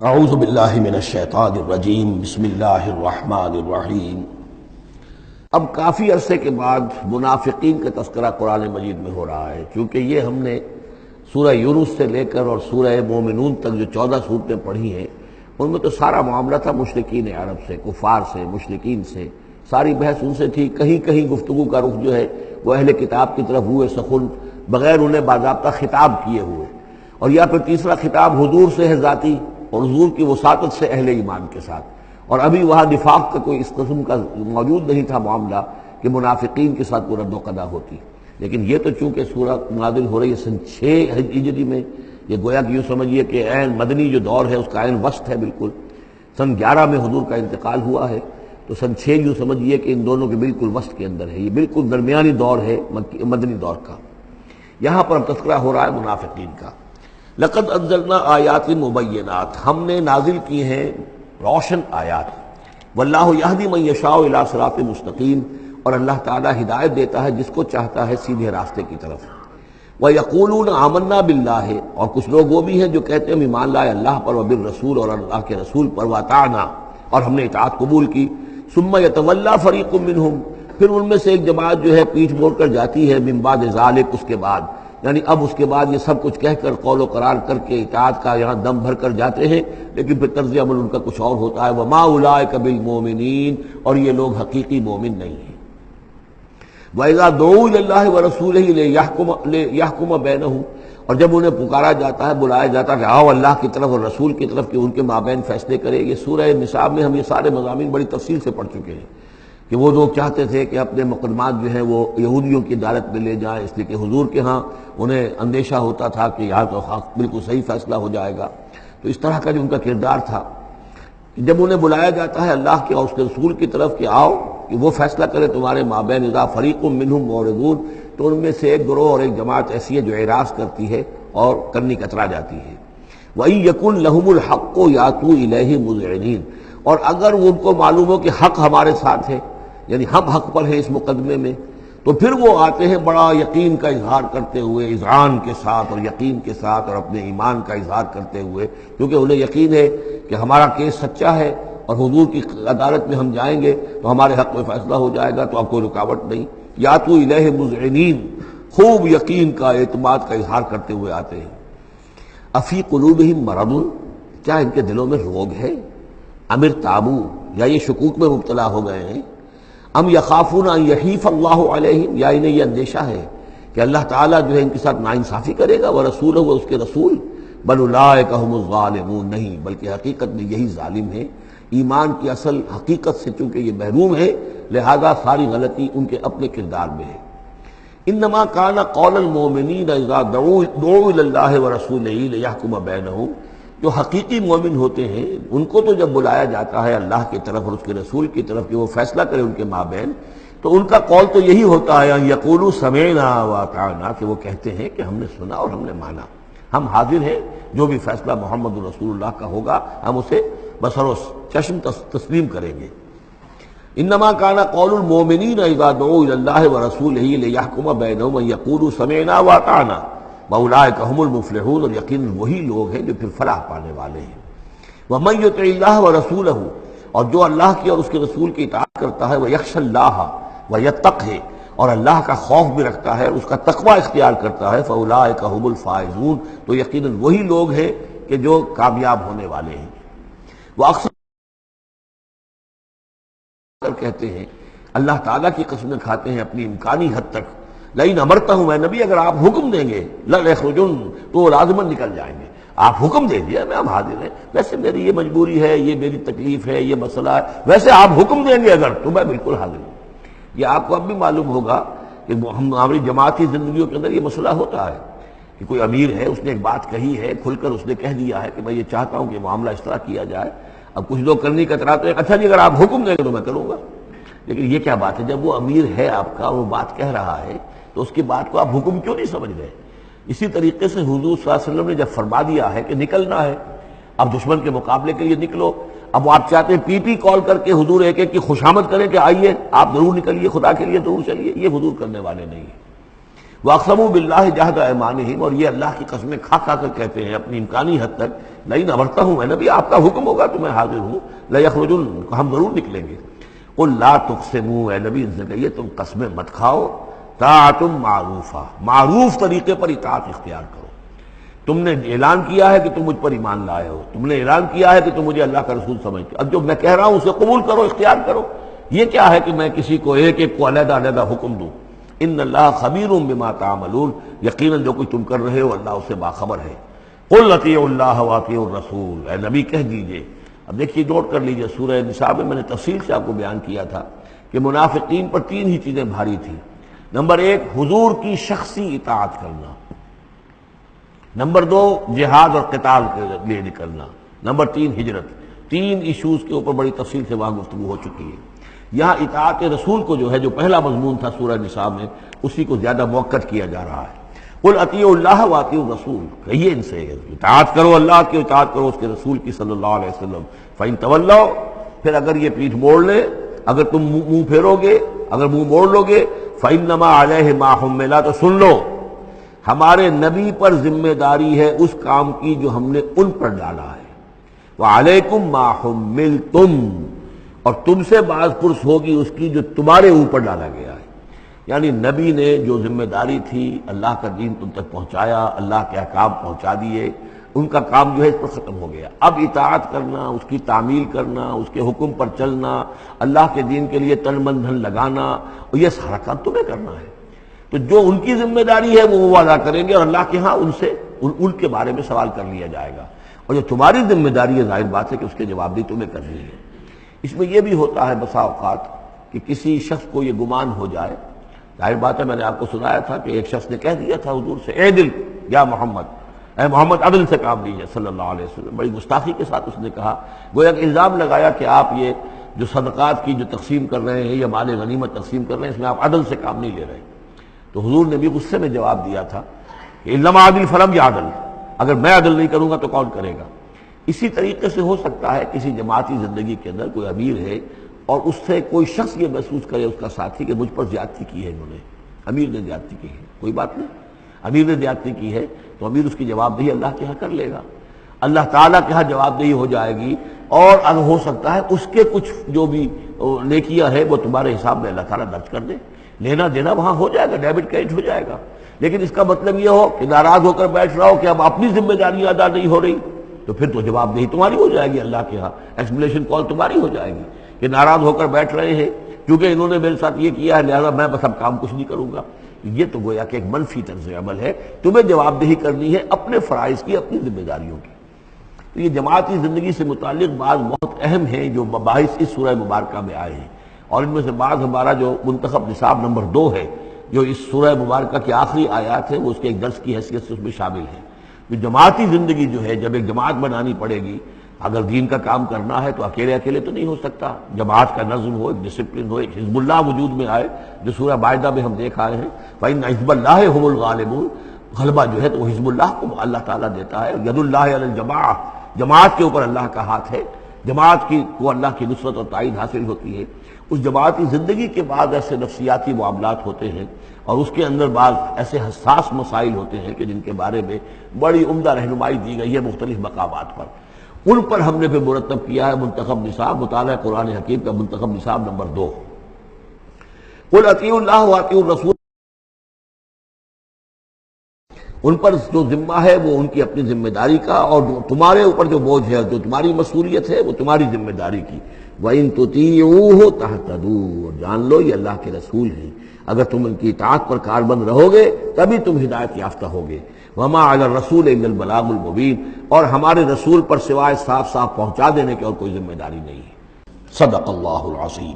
اعوذ باللہ من الشیطان الرجیم بسم اللہ الرحمن الرحیم۔ اب کافی عرصے کے بعد منافقین کا تذکرہ قرآن مجید میں ہو رہا ہے، چونکہ یہ ہم نے سورہ یونس سے لے کر اور سورہ مومنون تک جو 14 صورتیں پڑھی ہیں ان میں تو سارا معاملہ تھا مشرکین عرب سے، کفار سے، مشرکین سے، ساری بحث ان سے تھی۔ کہیں کہیں گفتگو کا رخ جو ہے وہ اہل کتاب کی طرف ہوئے سخن، بغیر انہیں باضابطہ خطاب کیے ہوئے، اور یا پھر تیسرا خطاب حضور سے ہے ذاتی، اور حضور کی وساطت سے اہل ایمان کے ساتھ، اور ابھی وہاں نفاق کا کوئی اس قسم کا موجود نہیں تھا معاملہ کہ منافقین کے ساتھ کوئی رد و قدا ہوتی۔ لیکن یہ تو چونکہ سورہ نازل ہو رہی ہے سن 6 ہجری میں، یہ گویا کہ یوں سمجھیے کہ عین مدنی جو دور ہے اس کا عین وسط ہے، بالکل سن 11 میں حضور کا انتقال ہوا ہے، تو سن 6 یوں سمجھیے کہ ان دونوں کے بالکل وسط کے اندر ہے، یہ بالکل درمیانی دور ہے مدنی دور کا۔ یہاں پر اب تذکرہ ہو رہا ہے منافقین کا۔ لقد انزلنا آیات مبینات، ہم نے نازل کی ہیں روشن آیات۔ واللہ یہدی من یشاء الی صراط مستقیم، اور اللہ تعالیٰ ہدایت دیتا ہے جس کو چاہتا ہے سیدھے راستے کی طرف۔ وَيَقُولُونَ آمَنَّا بِاللَّهِ، اور کچھ لوگ وہ بھی ہیں جو کہتے ہیں ہم ایمان لائے اللہ پر، وبالرسول، اور اللہ کے رسول پر، وَأَطَعْنَا، اور ہم نے اطاعت قبول کی۔ ثُمَّ يَتَوَلَّىٰ فَرِيقٌ مِّنْهُمْ، پھر ان میں سے ایک جماعت جو ہے پیٹھ موڑ کر جاتی ہے، من بعد ذالک، اس کے بعد، یعنی اب اس کے بعد یہ سب کچھ کہہ کر قول و قرار کر کے اطاعت کا یہاں دم بھر کر جاتے ہیں، لیکن پھر طرز عمل ان کا کچھ اور ہوتا ہے۔ وَمَا أُولَٰئِكَ بِالْمُؤْمِنِينَ، اور یہ لوگ حقیقی مومن نہیں ہیں۔ وَإِذَا دُعُوا إِلَى اللَّهِ وَرَسُولِهِ لِيَحْكُمَ بَيْنَهُمْ، اور جب انہیں پکارا جاتا ہے، بلایا جاتا ہے کہ آؤ اللہ کی طرف اور رسول کی طرف کہ ان کے مابین فیصلے کرے۔ یہ سورہ نساء میں ہم یہ سارے مضامین بڑی تفصیل سے پڑھ چکے ہیں کہ وہ لوگ چاہتے تھے کہ اپنے مقدمات جو ہیں وہ یہودیوں کی عدالت میں لے جائیں، اس لیے کہ حضور کے ہاں انہیں اندیشہ ہوتا تھا کہ یہاں تو بالکل صحیح فیصلہ ہو جائے گا۔ تو اس طرح کا جو ان کا کردار تھا، جب انہیں بلایا جاتا ہے اللہ کے اور اس کے رسول کی طرف کہ آؤ کہ وہ فیصلہ کرے تمہارے مابین، اذا فریق منہم معرضون، تو ان میں سے ایک گروہ اور ایک جماعت ایسی ہے جو اعراض کرتی ہے اور کرنی کترا جاتی ہے۔ وَإِن يَكُن لَهُمُ الْحَقُّ يَأْتُوا إِلَيْهِ مُذْعِنِينَ، اور اگر ان کو معلوم ہو کہ حق ہمارے ساتھ ہے، یعنی ہم حق پر ہیں اس مقدمے میں، تو پھر وہ آتے ہیں بڑا یقین کا اظہار کرتے ہوئے، اذعان کے ساتھ اور یقین کے ساتھ، اور اپنے ایمان کا اظہار کرتے ہوئے، کیونکہ انہیں یقین ہے کہ ہمارا کیس سچا ہے اور حضور کی عدالت میں ہم جائیں گے تو ہمارے حق میں فیصلہ ہو جائے گا، تو اب کوئی رکاوٹ نہیں۔ یاتوا الیہ مذعنین، خوب یقین کا، اعتماد کا اظہار کرتے ہوئے آتے ہیں۔ افی قلوبہم مرض، کیا ان کے دلوں میں روگ ہے؟ ام ارتابوا، یا یہ شکوک میں مبتلا ہو گئے ہیں؟ ام یخافون ان یحیف اللہ علیہم، یا انہیں یہ اندیشہ ہے کہ اللہ تعالیٰ جو ہے ان کے ساتھ ناانصافی کرے گا، ورسولہ، و اس کے رسول، بل اولئک ھم الظالمون، نہیں بلکہ حقیقت میں یہی ظالم ہیں۔ ایمان کی اصل حقیقت سے چونکہ یہ محروم ہے، لہذا ساری غلطی ان کے اپنے کردار میں ہے۔ انما کان قول المؤمنین اذا دعوا الی اللہ ورسولہ لیحکم بینہم، جو حقیقی مومن ہوتے ہیں ان کو تو جب بلایا جاتا ہے اللہ کی طرف اور اس کے رسول کی طرف کہ وہ فیصلہ کرے ان کے مابین، تو ان کا قول تو یہی ہوتا ہے ان یقولوا سمعنا واطعنا، کہ وہ کہتے ہیں کہ ہم نے سنا اور ہم نے مانا، ہم حاضر ہیں، جو بھی فیصلہ محمد رسول اللہ کا ہوگا ہم اسے بصر و چشم تسلیم کریں گے۔ انما کان قول المؤمنین اذا دعوا الی اللہ ورسولہ لیحکم بینہم ان یقولوا سمعنا واطعنا واولئک ھم المفلحون، اور یقیناً وہی لوگ ہیں جو پھر فلاح پانے والے ہیں۔ ومن یطع اللہ ورسولہ، اور جو اللہ کی اور اس کے رسول کی اطاعت کرتا ہے، ویخشى اللہ ویتقہ، اور اللہ کا خوف بھی رکھتا ہے، اس کا تقوی اختیار کرتا ہے، فاولئک ھم الفائزون، تو یقیناً وہی لوگ ہیں کہ جو کامیاب ہونے والے ہیں۔ وہ اکثر کہتے ہیں، اللہ تعالیٰ کی قسمیں کھاتے ہیں اپنی امکانی حد تک، لئن امرتہم، اے نبی اگر آپ حکم دیں گے، لَيَخْرُجُنَّ، تو وہ لازماً نکل جائیں گے۔ آپ حکم دے دیا، میں ہم حاضر ہیں، ویسے میری یہ مجبوری ہے، یہ میری تکلیف ہے، یہ مسئلہ ہے، ویسے آپ حکم دیں گے اگر، تو میں بالکل حاضر ہوں۔ یہ آپ کو اب بھی معلوم ہوگا کہ ہماری جماعتی زندگیوں کے اندر یہ مسئلہ ہوتا ہے کہ کوئی امیر ہے، اس نے ایک بات کہی ہے، کھل کر اس نے کہہ دیا ہے کہ میں یہ چاہتا ہوں کہ معاملہ اس طرح کیا جائے۔ اب کچھ لوگ کرنے کا کتراتے ہیں، اچھا جی اگر آپ حکم دیں گے تو میں کروں گا۔ لیکن یہ کیا بات ہے، جب وہ امیر ہے آپ کا، وہ بات کہہ رہا ہے، تو اس کی بات کو آپ حکم کیوں نہیں سمجھ گئے؟ اسی طریقے سے حضور صلی اللہ علیہ وسلم نے جب فرما دیا ہے کہ نکلنا ہے، اب دشمن کے مقابلے کے لیے نکلو، اب وہ آپ چاہتے ہیں پی پی کال کر کے حضور ایک ایک کی خوشامد کریں کہ آئیے آپ ضرور نکلیے، خدا کے لیے ضرور چلیے، یہ حضور کرنے والے نہیں ہیں۔ وَأَقْسَمُوا بِاللَّهِ جَهْدَ أَيْمَانِهِمْ، اور یہ اللہ کی قسمیں کھا کھا کر کہتے ہیں اپنی امکانی حد تک، لئن أَمَرْتَهُمْ، اے نبی آپ کا حکم ہوگا تو میں حاضر ہوں، لَيَخْرُجُنَّ، ہم ضرور نکلیں گے۔ قُلْ لَا تُقْسِمُوا، اے نبی ان سے کہیے تم قسمیں مت کھاؤ، طاعۃ معروفہ، معروف طریقے پر اطاعت اختیار کرو۔ تم نے اعلان کیا ہے کہ تم مجھ پر ایمان لائے ہو، تم نے اعلان کیا ہے کہ تم مجھے اللہ کا رسول سمجھتے ہو، اب جو میں کہہ رہا ہوں اسے قبول کرو، اختیار کرو۔ یہ کیا ہے کہ میں کسی کو ایک ایک کو علیحدہ علیحدہ حکم دوں؟ ان اللہ خبیر بما تعملون، یقیناً جو کچھ تم کر رہے ہو اللہ اس سے باخبر ہے۔ قل اطیعوا اللہ واطیعوا الرسول، اے نبی کہہ دیجئے۔ اب دیکھیے نوٹ کر لیجئے، سورہ نساء میں میں نے تفصیل سے آپ کو بیان کیا تھا کہ منافقین پر تین ہی چیزیں بھاری تھیں۔ نمبر ایک، حضور کی شخصی اطاعت کرنا۔ نمبر دو، جہاد اور قتال کے لیے نکلنا۔ نمبر تین، ہجرت۔ تین ایشوز کے اوپر بڑی تفصیل سے وہاں گفتگو ہو چکی ہے۔ یہاں اطاعت رسول کو جو ہے، جو پہلا مضمون تھا سورہ نساء میں، اسی کو زیادہ موقت کیا جا رہا ہے۔ قل اطیعوا اللہ واطیعوا الرسول، کہیے ان سے اطاعت کرو اللہ کی، اطاعت کرو اس کے رسول کی صلی اللہ علیہ وسلم۔ فإن تولوا، پھر اگر یہ پیٹھ موڑ لے، اگر تم منہ پھیرو گے، اگر منہ موڑ لو گے، فإنما علیہ ما حمل، تو سن لو ہمارے نبی پر ذمہ داری ہے اس کام کی جو ہم نے ان پر ڈالا ہے۔ وعلیکم ما حملتم، اور تم سے باز پرس ہوگی اس کی جو تمہارے اوپر ڈالا گیا ہے۔ یعنی نبی نے جو ذمہ داری تھی اللہ کا دین تم تک پہنچایا، اللہ کے احکام پہنچا دیے، ان کا کام جو ہے اس پر ختم ہو گیا۔ اب اطاعت کرنا، اس کی تعمیل کرنا، اس کے حکم پر چلنا، اللہ کے دین کے لیے تن من دھن لگانا، اور یہ سارا کام تمہیں کرنا ہے۔ تو جو ان کی ذمہ داری ہے وہ ادا کریں گے، اور اللہ کے ہاں ان سے ان کے بارے میں سوال کر لیا جائے گا، اور جو تمہاری ذمہ داری ہے ظاہر بات ہے کہ اس کے جواب بھی تمہیں کرنی ہے۔ اس میں یہ بھی ہوتا ہے بسا اوقات کہ کسی شخص کو یہ گمان ہو جائے، ظاہر بات ہے میں نے آپ کو سنایا تھا کہ ایک شخص نے کہہ دیا تھا حضور سے، اے دل یا محمد، اے محمد عدل سے کام لیجیے صلی اللہ علیہ وسلم، بڑی گستاخی کے ساتھ اس نے کہا، گویا کہ الزام لگایا کہ آپ یہ جو صدقات کی جو تقسیم کر رہے ہیں یا مال غنیمت تقسیم کر رہے ہیں، اس میں آپ عدل سے کام نہیں لے رہے۔ تو حضور نے بھی غصے میں جواب دیا تھا کہ انما عدل فلم یا عدل، اگر میں عدل نہیں کروں گا تو کون کرے گا۔ اسی طریقے سے ہو سکتا ہے کسی جماعتی زندگی کے اندر کوئی امیر ہے اور اس سے کوئی شخص یہ محسوس کرے، اس کا ساتھی، کہ مجھ پر زیادتی کی ہے انہوں نے، امیر نے زیادتی کی ہے، کوئی بات نہیں، امیر نے زیادتی کی ہے تو امیر اس کی جواب دہی اللہ کے ہاں کر لے گا، اللہ تعالیٰ کے ہاں جواب دہی ہو جائے گی، اور ہو سکتا ہے اس کے کچھ جو بھی نیکیاں ہے وہ تمہارے حساب میں اللہ تعالیٰ درج کر دے، لینا دینا وہاں ہو جائے گا، ڈیبٹ کریڈٹ ہو جائے گا۔ لیکن اس کا مطلب یہ ہو کہ ناراض ہو کر بیٹھ رہا ہو کہ اب اپنی ذمہ داریاں ادا نہیں ہو رہی، تو پھر تو جواب دہی تمہاری ہو جائے گی اللہ کے ہاں، ایکسپلینیشن کال تمہاری ہو جائے گی کہ ناراض ہو کر بیٹھ رہے ہیں کیونکہ انہوں نے میرے ساتھ یہ کیا ہے، لہذا میں بس اب کام کچھ نہیں کروں گا۔ یہ تو گویا کہ ایک منفی طرز عمل ہے، تمہیں جواب دہی کرنی ہے اپنے فرائض کی، اپنی ذمہ داریوں کی۔ تو یہ جماعتی زندگی سے متعلق بعض بہت اہم ہیں جو مباحث اس سورہ مبارکہ میں آئے ہیں، اور ان میں سے بعض ہمارا جو منتخب نصاب نمبر 2 ہے، جو اس سورہ مبارکہ کی آخری آیات ہیں، وہ اس کے ایک درس کی حیثیت سے اس میں شامل ہے۔ جو جماعتی زندگی جو ہے، جب ایک جماعت بنانی پڑے گی، اگر دین کا کام کرنا ہے تو اکیلے اکیلے تو نہیں ہو سکتا، جماعت کا نظم ہو، ایک ڈسپلن ہو، ایک حزب اللہ وجود میں آئے، جو سورہ مائدہ میں ہم دیکھ آئے ہیں، فإن حزب اللہ هم الغالبون، غلبہ جو ہے تو وہ حزب اللہ کو اللہ تعالیٰ دیتا ہے، ید اللہ علی الجماعہ، جماعت کے اوپر اللہ کا ہاتھ ہے، جماعت کی کو اللہ کی نصرت اور تائید حاصل ہوتی ہے۔ اس جماعتی زندگی کے بعد ایسے نفسیاتی معاملات ہوتے ہیں، اور اس کے اندر بعض ایسے حساس مسائل ہوتے ہیں کہ جن کے بارے میں بڑی عمدہ رہنمائی دی گئی ہے مختلف مقامات پر، ان پر ہم نے پھر مرتب کیا ہے منتخب نصاب، مطالعہ قرآن حکیم کا منتخب نصاب نمبر 2۔ قل اطیعوا اللہ واطیعوا الرسول، ان پر جو ذمہ ہے وہ ان کی اپنی ذمہ داری کا، اور تمہارے اوپر جو بوجھ ہے، جو تمہاری مسئولیت ہے، وہ تمہاری ذمہ داری کی۔ وَإِن تُطِيعُوهُ تَهْتَدُوا، اور جان لو یہ اللہ کے رسول ہیں، اگر تم ان کی اطاعت پر کاربند رہو گے تبھی تم ہدایت یافتہ ہوگے۔ وَمَا عَلَى الرَّسُولِ إِلَّا الْبَلَاغُ الْمُبِينُ، اور ہمارے رسول پر سوائے صاف صاف پہنچا دینے کی اور کوئی ذمہ داری نہیں ہے۔ صدق اللہ العظیم۔